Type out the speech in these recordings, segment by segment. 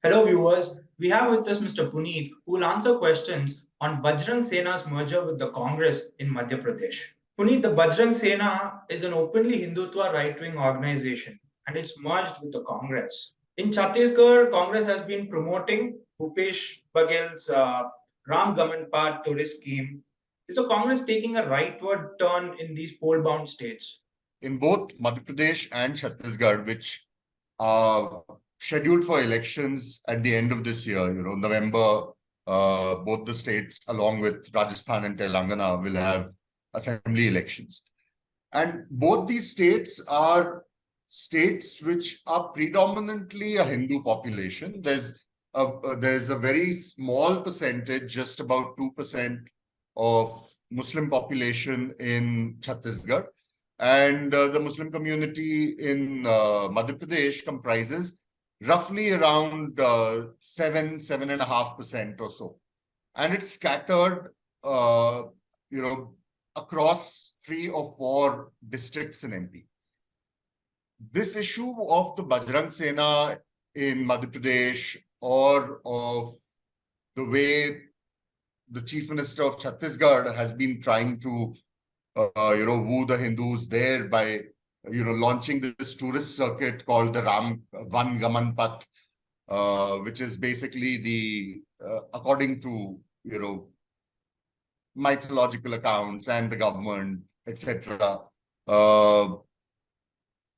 Hello viewers, we have with us Mr. Puneet who will answer questions on Bajrang Sena's merger with the Congress in Madhya Pradesh. Puneet, the Bajrang Sena is an openly Hindutva right-wing organization and it's merged with the Congress. In Chhattisgarh, Congress has been promoting Bhupesh Bagel's Ram Gaman Paath tourist scheme. Is the Congress taking a rightward turn in these poll-bound states? In both Madhya Pradesh and Chhattisgarh, which are scheduled for elections at the end of this year, November, both the states, along with Rajasthan and Telangana, will have assembly elections. And both these states are states which are predominantly a Hindu population. There's a very small percentage, just about 2% of Muslim population in Chhattisgarh. And the Muslim community in Madhya Pradesh comprises roughly around 7.5% or so. And it's scattered, across 3 or 4 districts in MP. This issue of the Bajrang Sena in Madhya Pradesh, or of the way the Chief Minister of Chhattisgarh has been trying to woo the Hindus there by, launching this tourist circuit called the Ram Van Gaman Path, which is basically the, according to, mythological accounts and the government, etc.,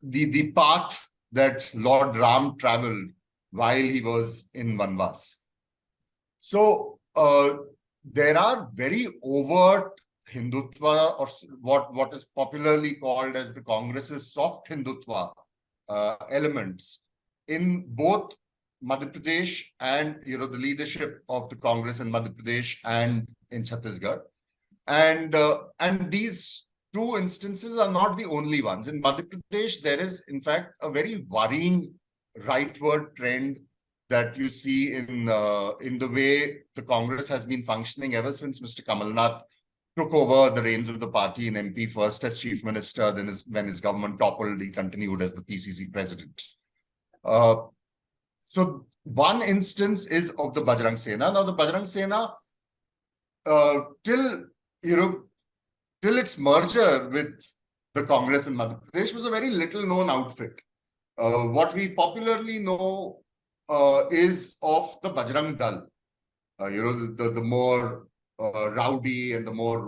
the path that Lord Ram traveled while he was in Vanvas. So there are very overt Hindutva, or what is popularly called as the Congress's soft Hindutva elements in both Madhya Pradesh and the leadership of the Congress in Madhya Pradesh and in Chhattisgarh. And these 2 instances are not the only ones. In Madhya Pradesh, there is in fact a very worrying rightward trend that you see in the way the Congress has been functioning ever since Mr. Kamalnath took over the reins of the party in MP, first as Chief Minister, then when his government toppled, he continued as the PCC President. So one instance is of the Bajrang Sena. Now the Bajrang Sena, till its merger with the Congress in Madhya Pradesh, was a very little known outfit. What we popularly know is of the Bajrang Dal, the more rowdy and the more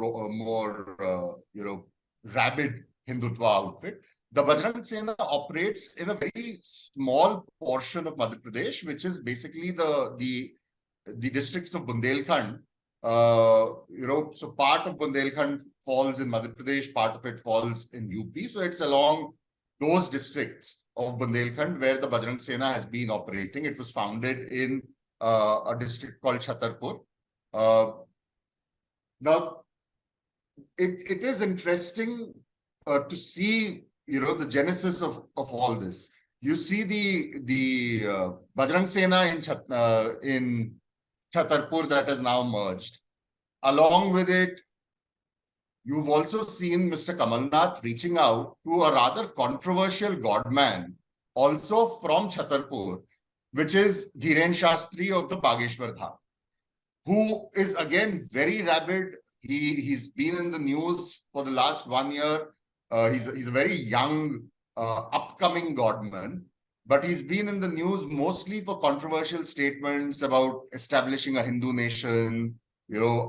rabid Hindutva outfit. The Bajrang Sena operates in a very small portion of Madhya Pradesh, which is basically the districts of Bundelkhand. So part of Bundelkhand falls in Madhya Pradesh, part of it falls in UP. So it's along those districts of Bundelkhand where the Bajrang Sena has been operating. It was founded in a district called Chhatarpur. Now, it is interesting to see, the genesis of all this. You see the Bajrang Sena in Chhatarpur that has now merged. Along with it, you've also seen Mr. Kamalnath reaching out to a rather controversial godman, also from Chhatarpur, which is Dhiren Shastri of the Bageshwar Dham, who is again very rabid. He's been in the news for the last 1 year. He's a very young, upcoming godman, but he's been in the news mostly for controversial statements about establishing a Hindu nation,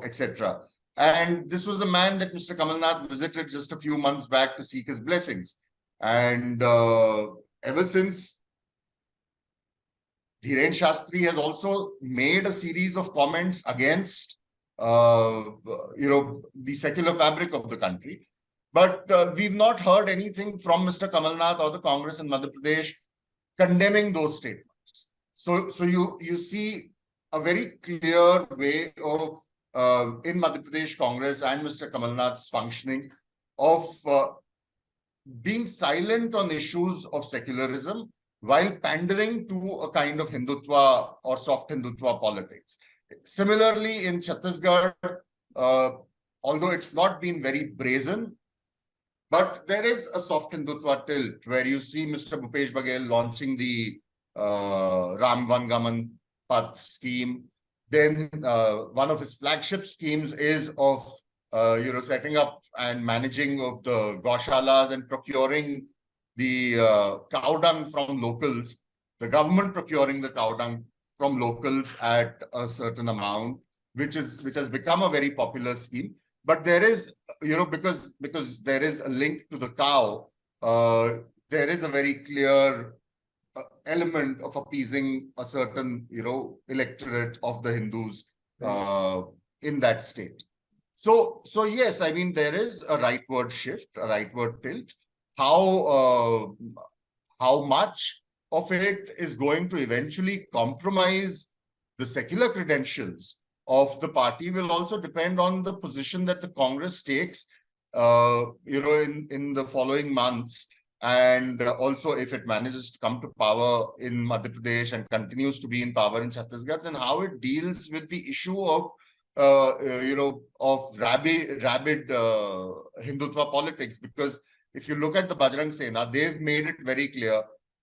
etc. And this was a man that Mr. Kamalnath visited just a few months back to seek his blessings. And ever since, Dhiren Shastri has also made a series of comments against, the secular fabric of the country. But we've not heard anything from Mr. Kamalnath or the Congress in Madhya Pradesh condemning those statements. So you see a very clear way of, in Madhya Pradesh Congress and Mr. Kamalnath's functioning, of being silent on issues of secularism while pandering to a kind of Hindutva or soft Hindutva politics. Similarly, in Chhattisgarh, although it's not been very brazen, but there is a soft Hindutva tilt where you see Mr. Bhupesh Bagel launching the Ram Vangaman Path scheme. Then one of his flagship schemes is of setting up and managing of the goshalas and procuring the cow dung from locals, the government procuring the cow dung from locals at a certain amount, which has become a very popular scheme. But there is, because there is a link to the cow, there is a very clear element of appeasing a certain, electorate of the Hindus in that state. So yes, I mean, there is a rightward shift, a rightward tilt. How much of it is going to eventually compromise the secular credentials of the party will also depend on the position that the Congress takes, in the following months. And also, if it manages to come to power in Madhya Pradesh and continues to be in power in Chhattisgarh, then how it deals with the issue of rabid Hindutva politics. Because if you look at the Bajrang Sena, they've made it very clear.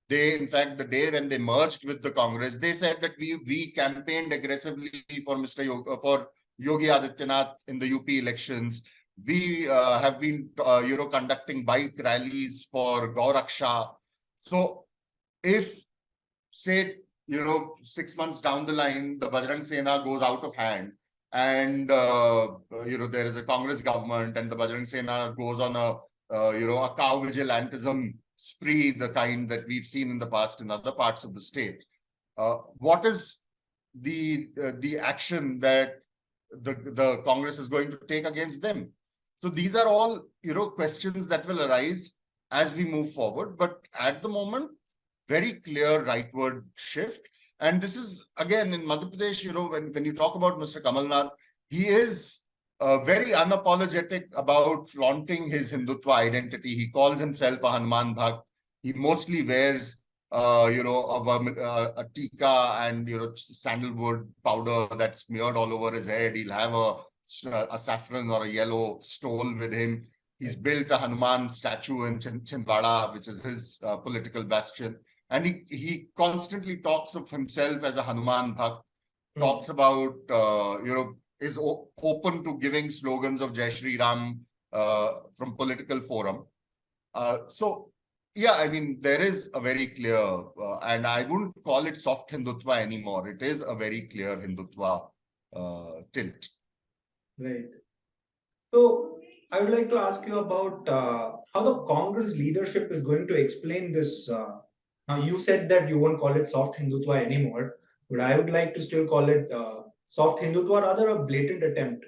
They, in fact, the day when they merged with the Congress, they said that we campaigned aggressively for for Yogi Adityanath in the UP elections. We have been, conducting bike rallies for Gauraksha. So if, say, 6 months down the line, the Bajrang Sena goes out of hand and, there is a Congress government and the Bajrang Sena goes on a cow vigilantism spree, the kind that we've seen in the past in other parts of the state. What is the action that the Congress is going to take against them? So these are all, questions that will arise as we move forward. But at the moment, very clear rightward shift. And this is, again, in Madhya Pradesh, when you talk about Mr. Kamalnath, he is very unapologetic about flaunting his Hindutva identity. He calls himself a Hanuman Bhakt. He mostly wears, a tika and, sandalwood powder that's smeared all over his head. He'll have a saffron or a yellow stole with him. He's built a Hanuman statue in Chhindwara, which is his political bastion. And he constantly talks of himself as a Hanuman Bhakt, talks about, is open to giving slogans of Jai Shri Ram from political forum. So, yeah, I mean, there is a very clear, and I wouldn't call it soft Hindutva anymore. It is a very clear Hindutva tilt. Right. So I would like to ask you about how the Congress leadership is going to explain this. Now, you said that you won't call it soft Hindutva anymore, but I would like to still call it soft Hindutva, rather a blatant attempt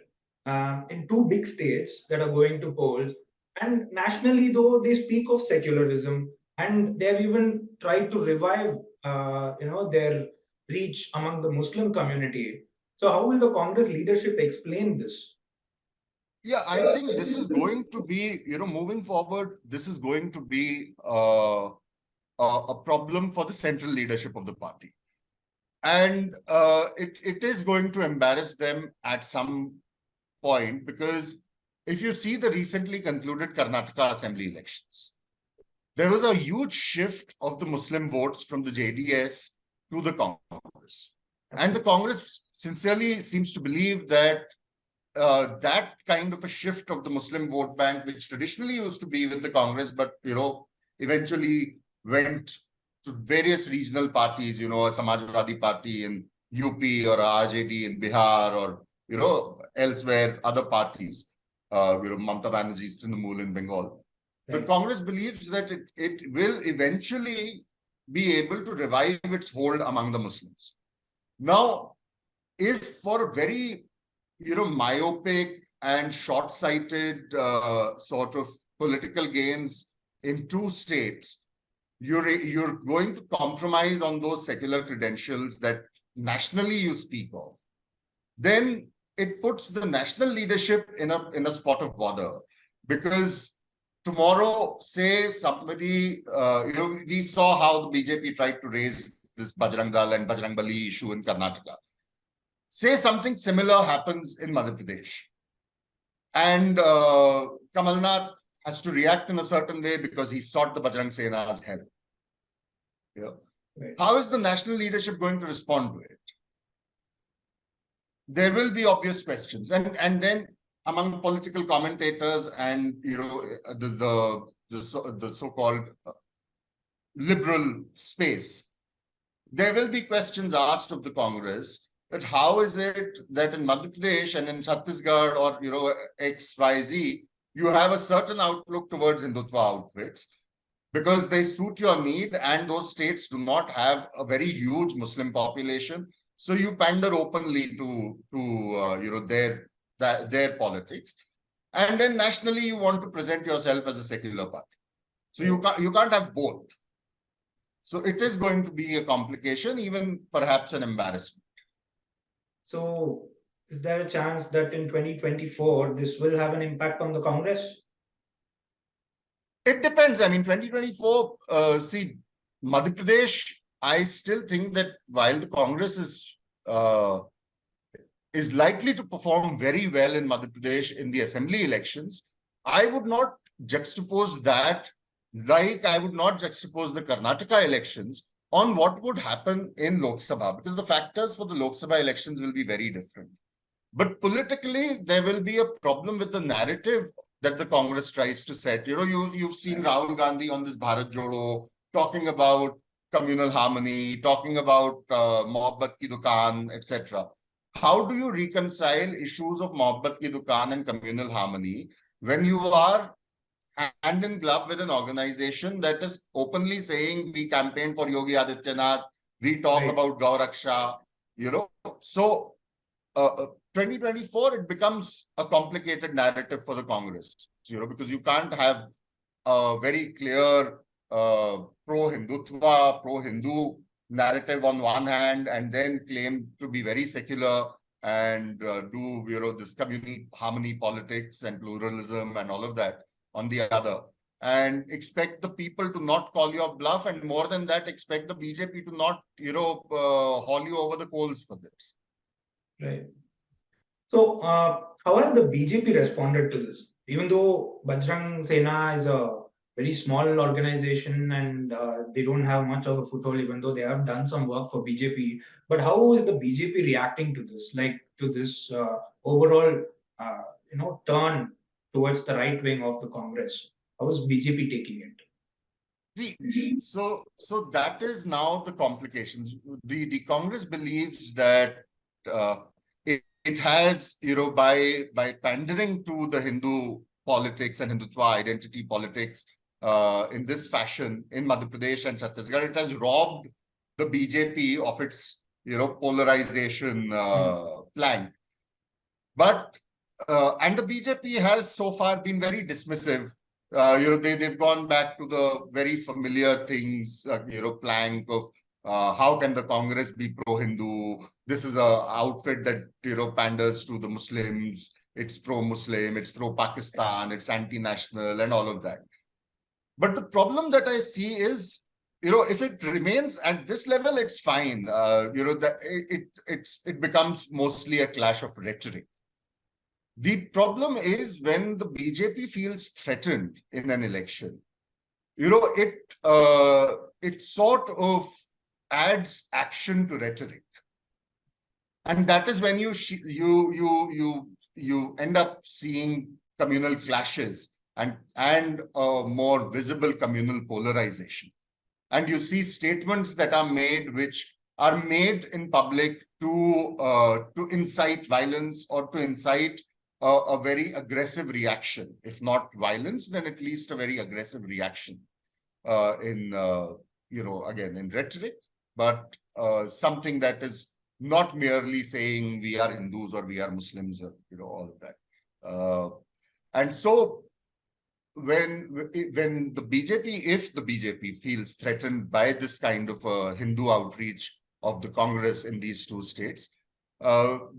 in two big states that are going to polls. And nationally, though, they speak of secularism, and they have even tried to revive, their reach among the Muslim community. So, how will the Congress leadership explain this? Yeah, I think this is going to be, moving forward, this is going to be a problem for the central leadership of the party. And it is going to embarrass them at some point, because if you see the recently concluded Karnataka Assembly elections, there was a huge shift of the Muslim votes from the JDS to the Congress. And the Congress sincerely seems to believe that that kind of a shift of the Muslim vote bank, which traditionally used to be with the Congress, but, eventually went to various regional parties, a Samajwadi Party in UP or RJD in Bihar or, elsewhere, other parties, Mamata Banerjee's Trinamool in Bengal. Right. The Congress believes that it will eventually be able to revive its hold among the Muslims. Now, if for very, myopic and short-sighted sort of political gains in two states, you're going to compromise on those secular credentials that nationally you speak of, then it puts the national leadership in a spot of bother. Because tomorrow, say somebody, we saw how the BJP tried to raise this Bajrang Dal and Bajrang Bali issue in Karnataka. Say something similar happens in Madhya Pradesh, and Kamalnath has to react in a certain way because he sought the Bajrang Sena's help. Yeah. Right. How is the national leadership going to respond to it? There will be obvious questions, and then among political commentators and the so-called liberal space, there will be questions asked of the Congress that how is it that in Madhya Pradesh and in Chhattisgarh or XYZ, you have a certain outlook towards Hindutva outfits because they suit your need, and those states do not have a very huge Muslim population. So you pander openly to their politics, and then nationally you want to present yourself as a secular party. So you can't have both. So it is going to be a complication, even perhaps an embarrassment. So is there a chance that in 2024 this will have an impact on the Congress? It depends. I mean, 2024, see, Madhya Pradesh, I still think that while the Congress is likely to perform very well in Madhya Pradesh in the assembly elections, I would not juxtapose that like I would not juxtapose the Karnataka elections on what would happen in Lok Sabha, because the factors for the Lok Sabha elections will be very different. But politically, there will be a problem with the narrative that the Congress tries to set. You've seen Rahul Gandhi on this Bharat Jodo talking about communal harmony, talking about Mohabbat Ki Dukaan, etc. How do you reconcile issues of Mohabbat Ki Dukaan and communal harmony when you are hand in glove with an organization that is openly saying we campaign for Yogi Adityanath, we talk about Gauraksha, So 2024, it becomes a complicated narrative for the Congress, because you can't have a very clear pro-Hindutva, pro-Hindu narrative on one hand, and then claim to be very secular and do this communal harmony politics and pluralism and all of that on the other, and expect the people to not call your bluff, and more than that, expect the BJP to not haul you over the coals for this. Right. So how has the BJP responded to this? Even though Bajrang Sena is a very small organization and they don't have much of a foothold, even though they have done some work for BJP, but how is the BJP reacting to this, like to this overall turn towards the right wing of the Congress? How is BJP taking it? See, so that is now the complications. The Congress believes that it has, by pandering to the Hindu politics and Hindutva identity politics in this fashion in Madhya Pradesh and Chhattisgarh, it has robbed the BJP of its, polarization plank. But and the BJP has so far been very dismissive. They've gone back to the very familiar things, plank of how can the Congress be pro-Hindu? This is a outfit that panders to the Muslims. It's pro-Muslim, it's pro-Pakistan, it's anti-national, and all of that. But the problem that I see is, if it remains at this level, it's fine. It becomes mostly a clash of rhetoric. The problem is when the BJP feels threatened in an election, it sort of adds action to rhetoric, and that is when you end up seeing communal clashes and a more visible communal polarization, and you see statements that are made which are made in public to incite violence or to incite a very aggressive reaction, if not violence, then at least a very aggressive reaction in rhetoric, but something that is not merely saying we are Hindus or we are Muslims or all of that. And so when the BJP, if the BJP feels threatened by this kind of Hindu outreach of the Congress in these two states,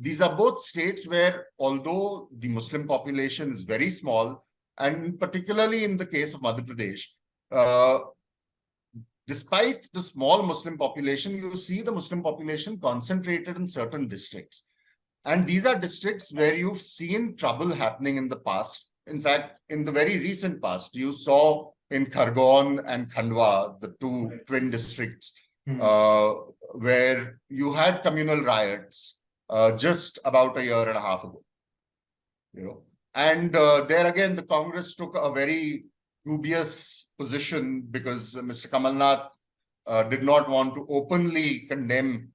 these are both states where, although the Muslim population is very small, and particularly in the case of Madhya Pradesh, despite the small Muslim population, you see the Muslim population concentrated in certain districts. And these are districts where you've seen trouble happening in the past. In fact, in the very recent past, you saw in Khargone and Khandwa, the two twin districts, where you had communal riots just about a year and a half ago. And there again, the Congress took a very dubious position because Mr. Kamalnath did not want to openly condemn,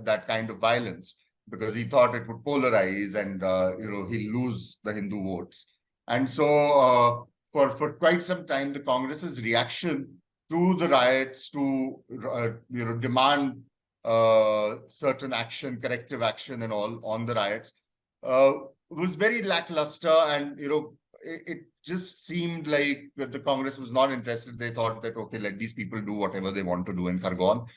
that kind of violence, because he thought it would polarize and he'll lose the Hindu votes. And so for quite some time, the Congress's reaction to the riots, to demand certain action, corrective action and all on the riots, was very lackluster. And it just seemed like that the Congress was not interested. They thought that, okay, let these people do whatever they want to do in Khargone.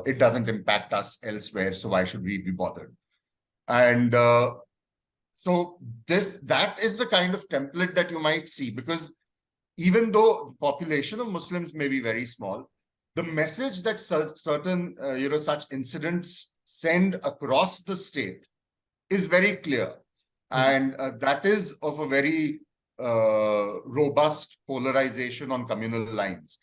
It doesn't impact us elsewhere, so why should we be bothered? And so that is the kind of template that you might see, because even though the population of Muslims may be very small, the message that certain such incidents send across the state is very clear. And that is of a very robust polarization on communal lines,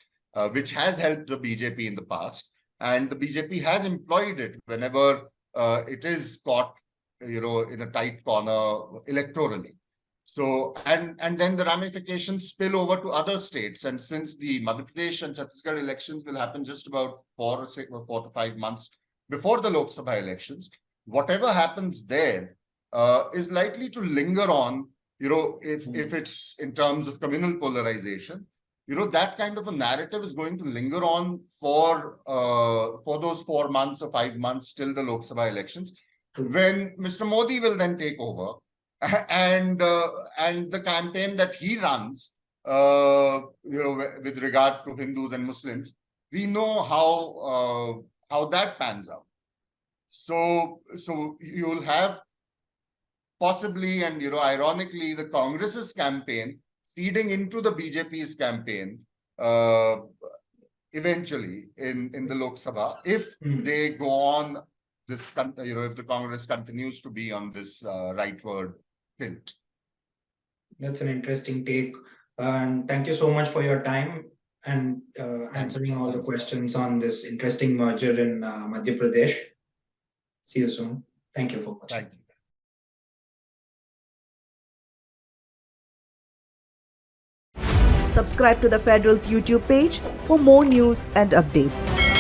which has helped the BJP in the past. And the BJP has employed it whenever it is caught, in a tight corner electorally. So, and then the ramifications spill over to other states. And since the Madhya Pradesh and Chhattisgarh elections will happen just about 4 to 5 months before the Lok Sabha elections, whatever happens there is likely to linger on, if it's in terms of communal polarization, that kind of a narrative is going to linger on for those 4 months or 5 months till the Lok Sabha elections, when Mr. Modi will then take over. And the campaign that he runs, with regard to Hindus and Muslims, we know how that pans out. So you'll have possibly, and ironically, the Congress's campaign feeding into the BJP's campaign eventually in the Lok Sabha, if they go on this, if the Congress continues to be on this rightward tilt. That's an interesting take. And thank you so much for your time and answering all the questions on this interesting merger in Madhya Pradesh. See you soon. Thank you for watching. Thank you. Subscribe to the Federal's YouTube page for more news and updates.